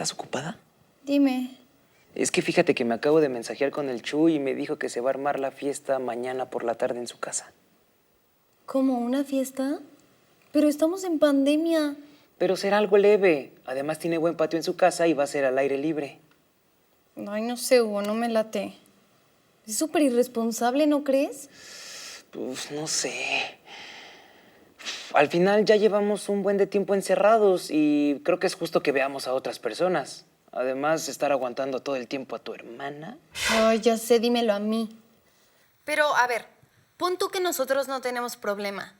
¿Estás ocupada? Dime. Es que fíjate que me acabo de mensajear con el Chuy y me dijo que se va a armar la fiesta mañana por la tarde en su casa. ¿Cómo? ¿Una fiesta? Pero estamos en pandemia. Pero será algo leve. Además tiene buen patio en su casa y va a ser al aire libre. Ay, no sé, Hugo, no me late. Es súper irresponsable, ¿no crees? Pues no sé. Al final ya llevamos un buen de tiempo encerrados y creo que es justo que veamos a otras personas. Además, estar aguantando todo el tiempo a tu hermana. Ay, ya sé, dímelo a mí. Pero, a ver, pon tú que nosotros no tenemos problema.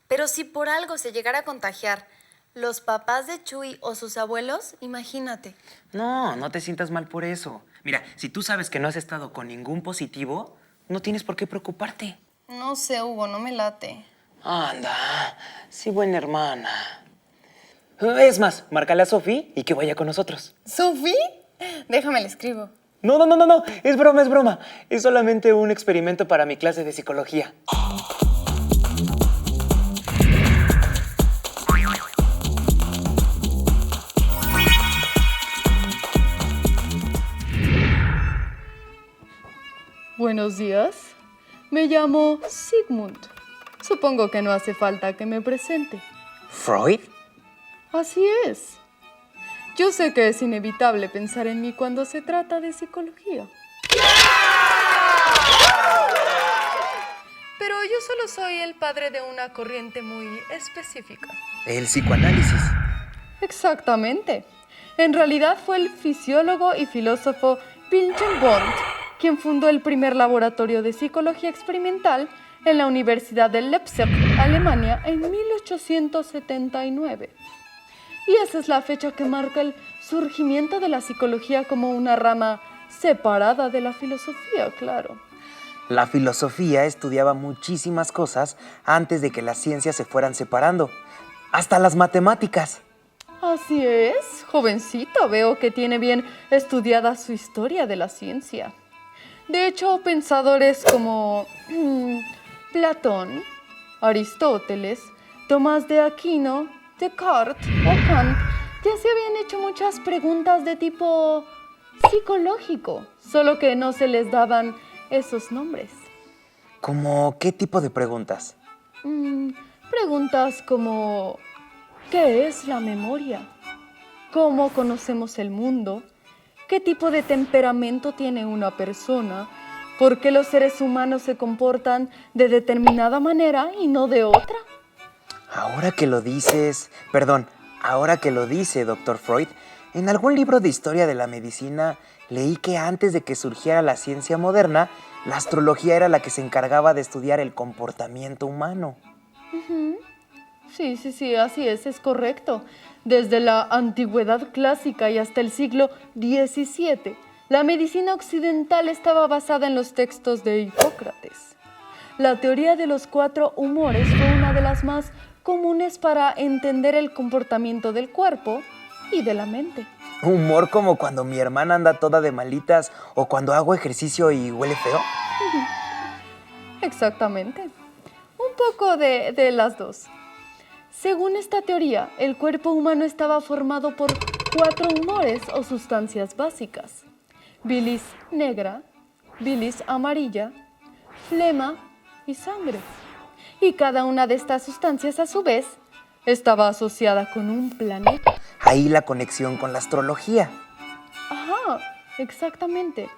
Pero si por algo se llegara a contagiar los papás de Chuy o sus abuelos, imagínate. No, no te sientas mal por eso. Mira, si tú sabes que no has estado con ningún positivo, no tienes por qué preocuparte. No sé, Hugo, no me late. Anda, sí, buena hermana. Es más, márcale a Sofi y que vaya con nosotros. ¿Sofi? Déjame le escribo. No, es broma, es broma. Es solamente un experimento para mi clase de psicología. Buenos días. Me llamo Sigmund. Supongo que no hace falta que me presente. ¿Freud? Así es. Yo sé que es inevitable pensar en mí cuando se trata de psicología. Pero yo solo soy el padre de una corriente muy específica. El psicoanálisis. Exactamente. En realidad fue el fisiólogo y filósofo Wilhelm Wundt quien fundó el primer laboratorio de psicología experimental en la Universidad de Leipzig, Alemania, en 1879. Y esa es la fecha que marca el surgimiento de la psicología como una rama separada de la filosofía, claro. La filosofía estudiaba muchísimas cosas antes de que las ciencias se fueran separando, hasta las matemáticas. Así es, jovencito, veo que tiene bien estudiada su historia de la ciencia. De hecho, pensadores como Platón, Aristóteles, Tomás de Aquino, Descartes o Kant ya se habían hecho muchas preguntas de tipo psicológico, solo que no se les daban esos nombres. ¿Cómo qué tipo de preguntas? Preguntas como ¿qué es la memoria? ¿Cómo conocemos el mundo? ¿Qué tipo de temperamento tiene una persona? ¿Por qué los seres humanos se comportan de determinada manera y no de otra? Ahora que lo dice, doctor Freud, en algún libro de historia de la medicina leí que antes de que surgiera la ciencia moderna, la astrología era la que se encargaba de estudiar el comportamiento humano. Sí, así es correcto. Desde la antigüedad clásica y hasta el siglo XVII, la medicina occidental estaba basada en los textos de Hipócrates. La teoría de los 4 humores fue una de las más comunes para entender el comportamiento del cuerpo y de la mente. ¿Humor como cuando mi hermana anda toda de malitas o cuando hago ejercicio y huele feo? Exactamente. Un poco de las dos. Según esta teoría, el cuerpo humano estaba formado por 4 humores o sustancias básicas: bilis negra, bilis amarilla, flema y sangre. Y cada una de estas sustancias, a su vez, estaba asociada con un planeta. Ahí la conexión con la astrología. Ajá, exactamente.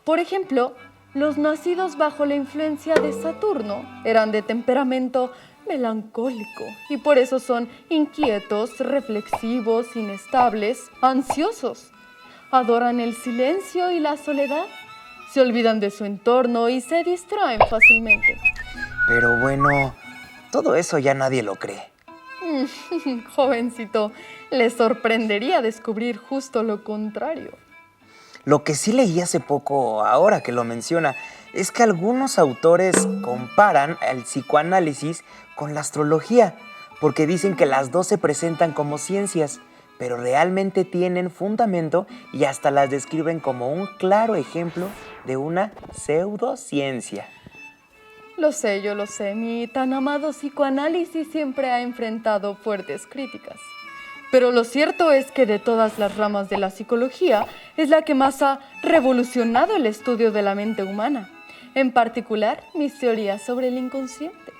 Por ejemplo, los nacidos bajo la influencia de Saturno eran de temperamento melancólico y por eso son inquietos, reflexivos, inestables, ansiosos. Adoran el silencio y la soledad, se olvidan de su entorno y se distraen fácilmente. Pero bueno, todo eso ya nadie lo cree. Jovencito, le sorprendería descubrir justo lo contrario. Lo que sí leí hace poco, ahora que lo menciona, es que algunos autores comparan el psicoanálisis con la astrología, porque dicen que las dos se presentan como ciencias, pero realmente tienen fundamento y hasta las describen como un claro ejemplo de una pseudociencia. Yo lo sé, mi tan amado psicoanálisis siempre ha enfrentado fuertes críticas. Pero lo cierto es que de todas las ramas de la psicología es la que más ha revolucionado el estudio de la mente humana, en particular mis teorías sobre el inconsciente.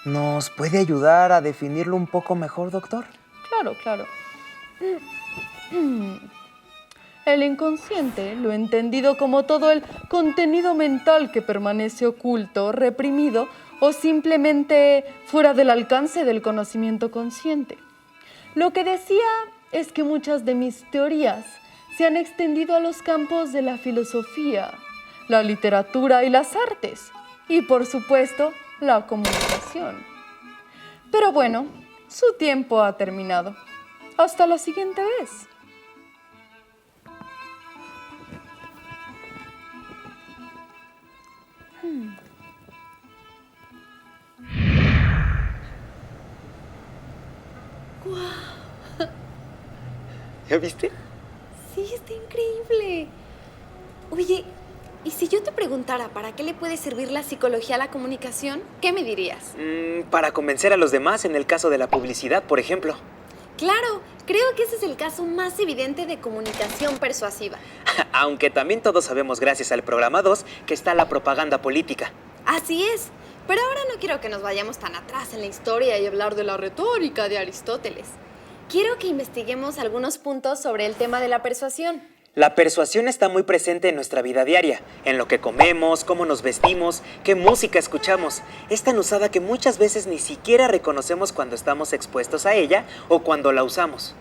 ¿Nos puede ayudar a definirlo un poco mejor, doctor? Claro. El inconsciente, lo entendido como todo el contenido mental que permanece oculto, reprimido o simplemente fuera del alcance del conocimiento consciente. Lo que decía es que muchas de mis teorías se han extendido a los campos de la filosofía, la literatura y las artes, y por supuesto, la comunicación. Pero bueno, su tiempo ha terminado. Hasta la siguiente vez. ¿Ya viste? Sí, está increíble. Oye, ¿y si yo te preguntara para qué le puede servir la psicología a la comunicación? ¿Qué me dirías? Para convencer a los demás en el caso de la publicidad, por ejemplo. Claro, creo que ese es el caso más evidente de comunicación persuasiva. Aunque también todos sabemos, gracias al programa 2, que está la propaganda política. Así es, pero ahora no quiero que nos vayamos tan atrás en la historia y hablar de la retórica de Aristóteles. Quiero que investiguemos algunos puntos sobre el tema de la persuasión. La persuasión está muy presente en nuestra vida diaria, en lo que comemos, cómo nos vestimos, qué música escuchamos. Es tan usada que muchas veces ni siquiera reconocemos cuando estamos expuestos a ella o cuando la usamos.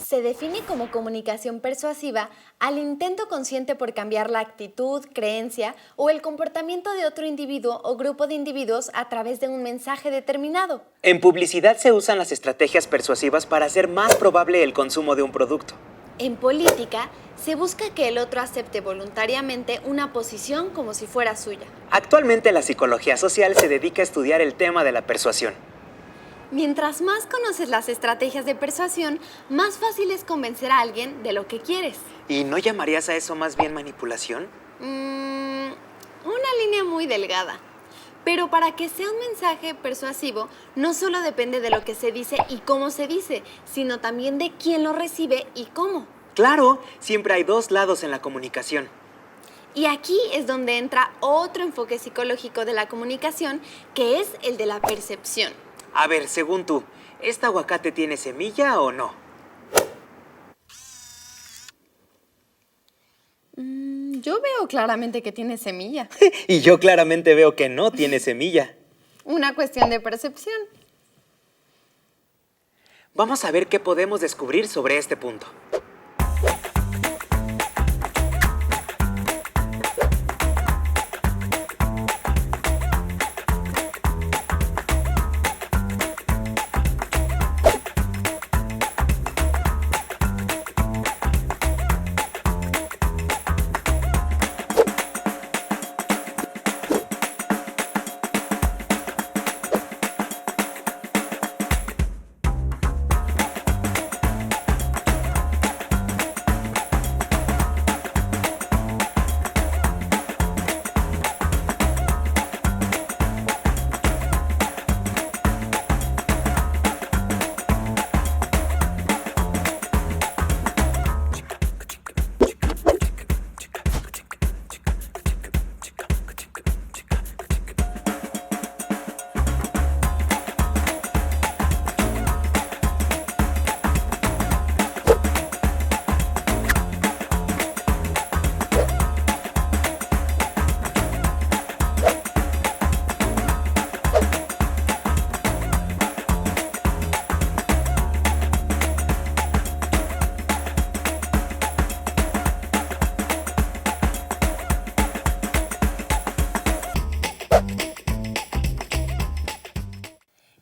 Se define como comunicación persuasiva al intento consciente por cambiar la actitud, creencia o el comportamiento de otro individuo o grupo de individuos a través de un mensaje determinado. En publicidad se usan las estrategias persuasivas para hacer más probable el consumo de un producto. En política, se busca que el otro acepte voluntariamente una posición como si fuera suya. Actualmente la psicología social se dedica a estudiar el tema de la persuasión. Mientras más conoces las estrategias de persuasión, más fácil es convencer a alguien de lo que quieres. ¿Y no llamarías a eso más bien manipulación? Una línea muy delgada. Pero para que sea un mensaje persuasivo, no solo depende de lo que se dice y cómo se dice, sino también de quién lo recibe y cómo. Claro, siempre hay dos lados en la comunicación. Y aquí es donde entra otro enfoque psicológico de la comunicación, que es el de la percepción. A ver, según tú, ¿este aguacate tiene semilla o no? Yo veo claramente que tiene semilla. Y yo claramente veo que no tiene semilla. Una cuestión de percepción. Vamos a ver qué podemos descubrir sobre este punto.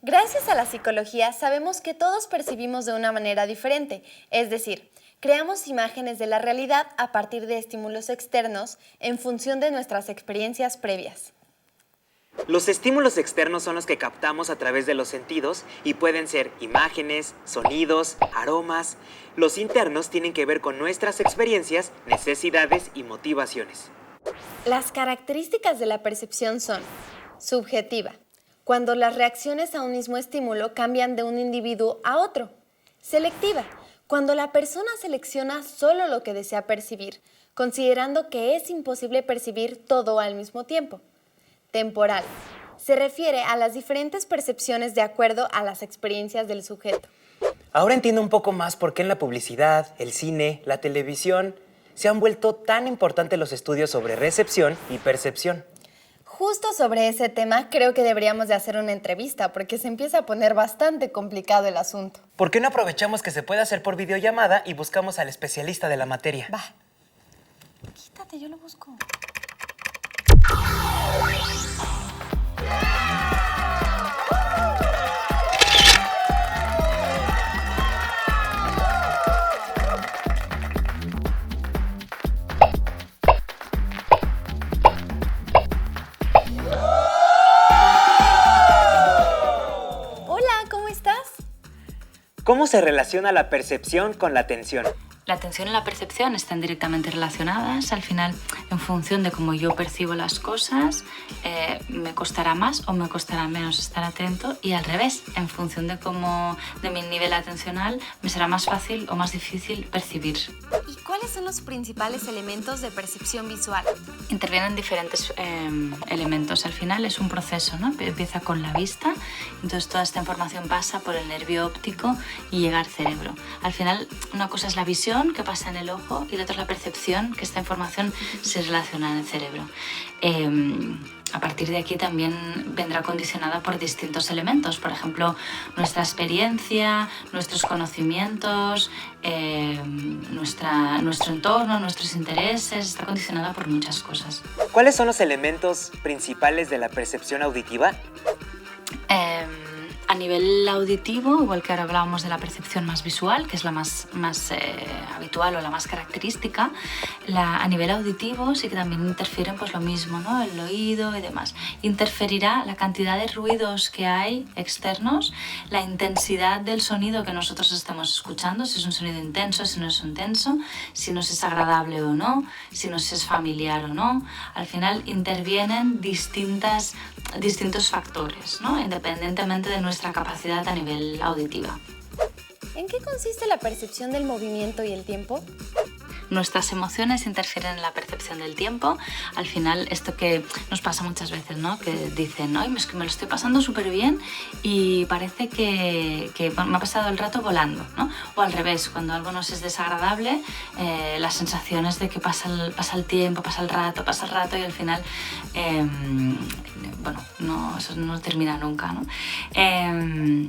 Gracias a la psicología sabemos que todos percibimos de una manera diferente, es decir, creamos imágenes de la realidad a partir de estímulos externos en función de nuestras experiencias previas. Los estímulos externos son los que captamos a través de los sentidos y pueden ser imágenes, sonidos, aromas. Los internos tienen que ver con nuestras experiencias, necesidades y motivaciones. Las características de la percepción son subjetiva, cuando las reacciones a un mismo estímulo cambian de un individuo a otro. Selectiva, cuando la persona selecciona solo lo que desea percibir, considerando que es imposible percibir todo al mismo tiempo. Temporal, se refiere a las diferentes percepciones de acuerdo a las experiencias del sujeto. Ahora entiendo un poco más por qué en la publicidad, el cine, la televisión, se han vuelto tan importantes los estudios sobre recepción y percepción. Justo sobre ese tema creo que deberíamos de hacer una entrevista porque se empieza a poner bastante complicado el asunto. ¿Por qué no aprovechamos que se puede hacer por videollamada y buscamos al especialista de la materia? Va. Quítate, yo lo busco. Hola, ¿cómo estás? ¿Cómo se relaciona la percepción con la atención? La atención y la percepción están directamente relacionadas. Al final, en función de cómo yo percibo las cosas, me costará más o me costará menos estar atento, y al revés, en función de mi nivel atencional, me será más fácil o más difícil percibir. ¿Y cuáles son los principales elementos de percepción visual? Intervienen diferentes elementos. Al final es un proceso, ¿no? Empieza con la vista, entonces toda esta información pasa por el nervio óptico y llega al cerebro. Al final, una cosa es la visión, que pasa en el ojo, y la otra es la percepción, que esta información se relaciona en el cerebro. A partir de aquí también vendrá condicionada por distintos elementos, por ejemplo, nuestra experiencia, nuestros conocimientos, nuestro entorno, nuestros intereses, está condicionada por muchas cosas. ¿Cuáles son los elementos principales de la percepción auditiva? A nivel auditivo, igual que ahora hablábamos de la percepción más visual, que es la más habitual o la más característica, a nivel auditivo sí que también interfieren pues lo mismo, ¿no? El oído y demás. Interferirá la cantidad de ruidos que hay externos, la intensidad del sonido que nosotros estamos escuchando, si es un sonido intenso, si no es intenso, si nos es agradable o no, si nos es familiar o no. Al final intervienen distintos factores, ¿no? Independientemente de nuestra capacidad a nivel auditiva. ¿En qué consiste la percepción del movimiento y el tiempo? Nuestras emociones interfieren en la percepción del tiempo. Al final, esto que nos pasa muchas veces, ¿no? Que dicen, "Ay, es que me lo estoy pasando súper bien y parece que me ha pasado el rato volando", ¿no? O al revés, cuando algo nos es desagradable, las sensaciones de que pasa el tiempo, pasa el rato, y al final, eso no termina nunca, ¿no?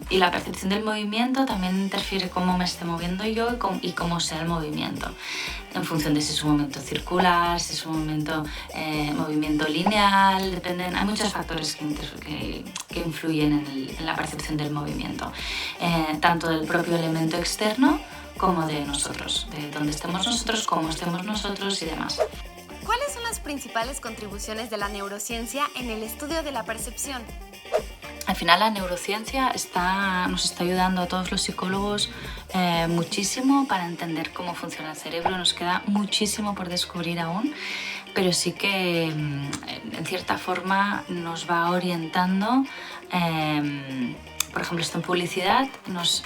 Y la percepción del movimiento también interfiere cómo me esté moviendo yo y cómo sea el movimiento, en función de si es un movimiento circular, si es un movimiento lineal, hay muchos factores que influyen en la percepción del movimiento, tanto del propio elemento externo como de nosotros, de dónde estemos nosotros, cómo estemos nosotros y demás. ¿Cuáles son las principales contribuciones de la neurociencia en el estudio de la percepción? Al final la neurociencia nos está ayudando a todos los psicólogos muchísimo para entender cómo funciona el cerebro. Nos queda muchísimo por descubrir aún, pero sí que en cierta forma nos va orientando. Por ejemplo, esto en publicidad nos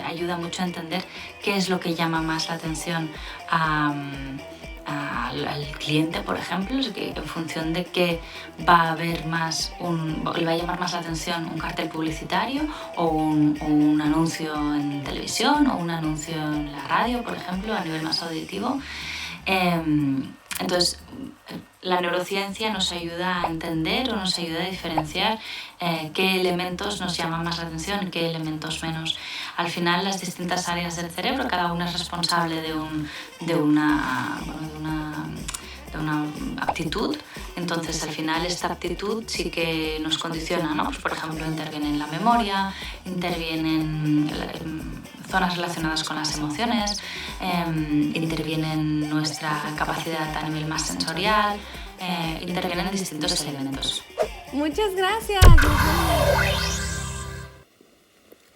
ayuda mucho a entender qué es lo que llama más la atención al cliente, por ejemplo, es que en función de qué va a llamar más la atención un cartel publicitario o un anuncio en televisión o un anuncio en la radio, por ejemplo, a nivel más auditivo. Entonces, la neurociencia nos ayuda a entender o nos ayuda a diferenciar qué elementos nos llaman más la atención y qué elementos menos. Al final, las distintas áreas del cerebro, cada una es responsable de una aptitud. Entonces, al final, esta aptitud sí que nos condiciona, ¿no? Pues, por ejemplo, interviene en la memoria, intervienen zonas relacionadas con las emociones, intervienen nuestra capacidad a nivel más sensorial, intervienen distintos elementos. Muchas gracias.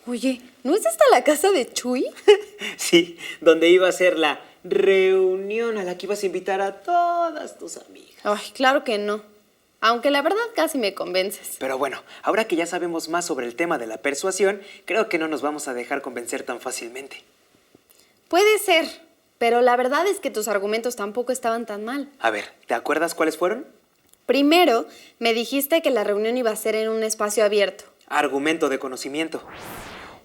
Oye, ¿no es esta la casa de Chuy? Sí, donde iba a ser la reunión a la que ibas a invitar a todas tus amigas. Ay, claro que no. aunque la verdad casi me convences. Pero bueno, ahora que ya sabemos más sobre el tema de la persuasión, creo que no nos vamos a dejar convencer tan fácilmente. Puede ser, pero la verdad es que tus argumentos tampoco estaban tan mal. A ver, ¿te acuerdas cuáles fueron? Primero, me dijiste que la reunión iba a ser en un espacio abierto. Argumento de conocimiento.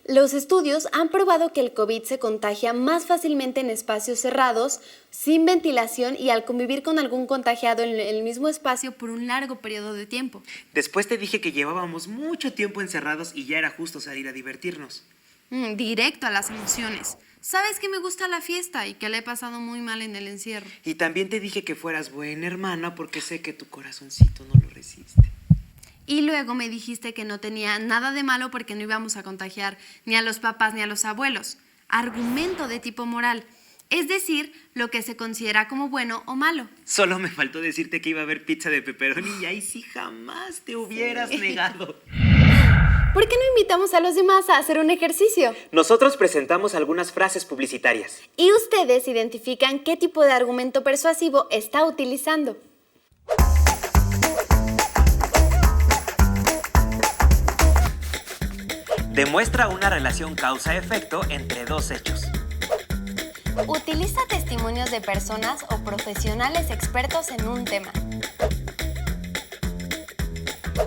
Los estudios han probado que el COVID se contagia más fácilmente en espacios cerrados, sin ventilación y al convivir con algún contagiado en el mismo espacio por un largo periodo de tiempo. Después te dije que llevábamos mucho tiempo encerrados y ya era justo salir a divertirnos. Directo a las emociones. Sabes que me gusta la fiesta y que la he pasado muy mal en el encierro. Y también te dije que fueras buena hermana porque sé que tu corazoncito no lo resiste. Y luego me dijiste que no tenía nada de malo porque no íbamos a contagiar ni a los papás ni a los abuelos. Argumento de tipo moral. Es decir, lo que se considera como bueno o malo. Solo me faltó decirte que iba a haber pizza de pepperoni y ahí sí jamás te hubieras negado. ¿Por qué no invitamos a los demás a hacer un ejercicio? Nosotros presentamos algunas frases publicitarias. Y ustedes identifican qué tipo de argumento persuasivo está utilizando. Demuestra una relación causa-efecto entre dos hechos. Utiliza testimonios de personas o profesionales expertos en un tema.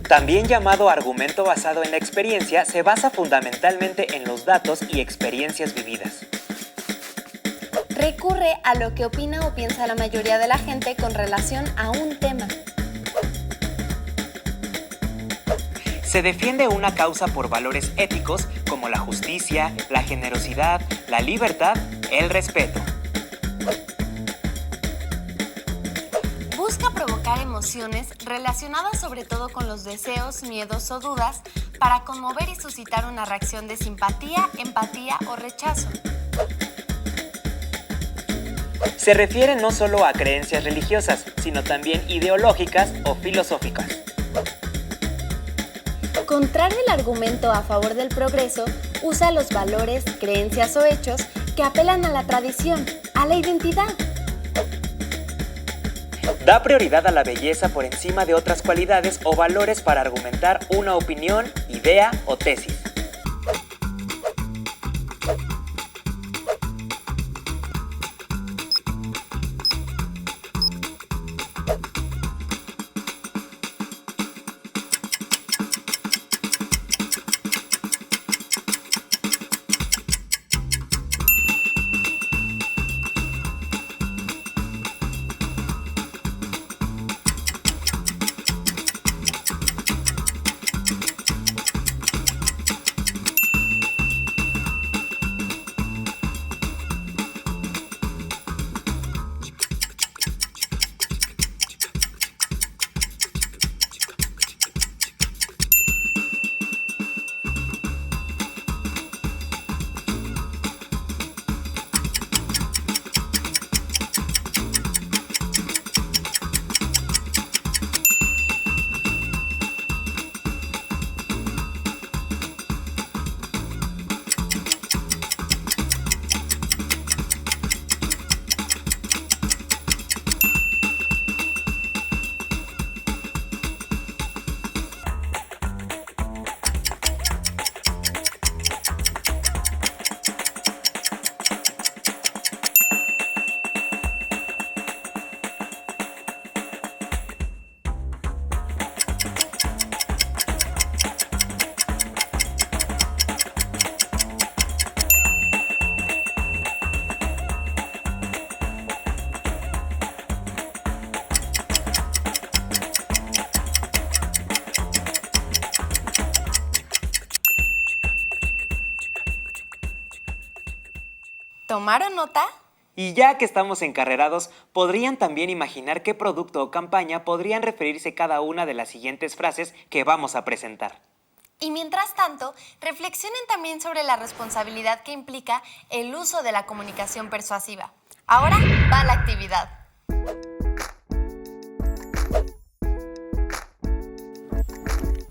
También llamado argumento basado en la experiencia, se basa fundamentalmente en los datos y experiencias vividas. Recurre a lo que opina o piensa la mayoría de la gente con relación a un tema. Se defiende una causa por valores éticos como la justicia, la generosidad, la libertad, el respeto. Busca provocar emociones relacionadas sobre todo con los deseos, miedos o dudas para conmover y suscitar una reacción de simpatía, empatía o rechazo. Se refiere no solo a creencias religiosas, sino también ideológicas o filosóficas. Contrario al argumento a favor del progreso, usa los valores, creencias o hechos que apelan a la tradición, a la identidad. Da prioridad a la belleza por encima de otras cualidades o valores para argumentar una opinión, idea o tesis. ¿Tomaron nota? Y ya que estamos encarrerados, podrían también imaginar qué producto o campaña podrían referirse cada una de las siguientes frases que vamos a presentar. Y mientras tanto, reflexionen también sobre la responsabilidad que implica el uso de la comunicación persuasiva. Ahora va la actividad.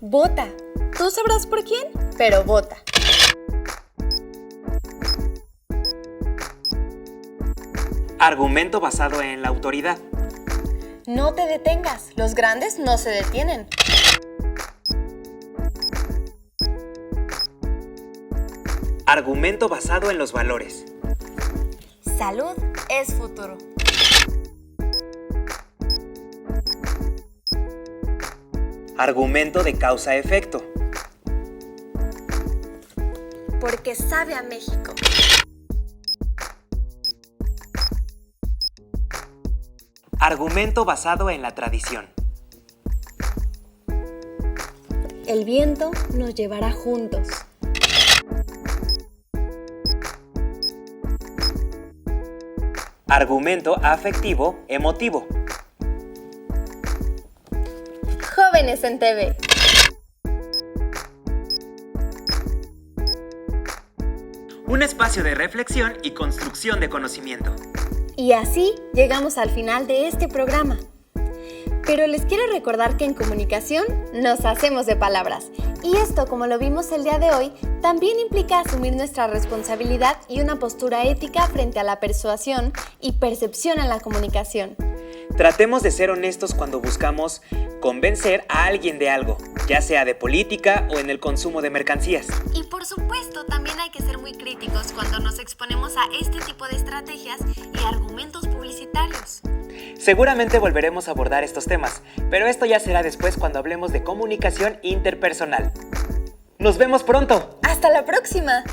Vota. Tú sabrás por quién, pero vota. Argumento basado en la autoridad. No te detengas, los grandes no se detienen. Argumento basado en los valores. Salud es futuro. Argumento de causa-efecto. Porque sabe a México. Argumento basado en la tradición. El viento nos llevará juntos. Argumento afectivo emotivo. Jóvenes en TV. Un espacio de reflexión y construcción de conocimiento. Y así llegamos al final de este programa. Pero les quiero recordar que en comunicación nos hacemos de palabras. Y esto, como lo vimos el día de hoy, también implica asumir nuestra responsabilidad y una postura ética frente a la persuasión y percepción en la comunicación. Tratemos de ser honestos cuando buscamos convencer a alguien de algo, ya sea de política o en el consumo de mercancías. Y por supuesto, también hay que ser muy críticos cuando nos exponemos a este tipo de estrategias y argumentos publicitarios. Seguramente volveremos a abordar estos temas, pero esto ya será después cuando hablemos de comunicación interpersonal. ¡Nos vemos pronto! ¡Hasta la próxima!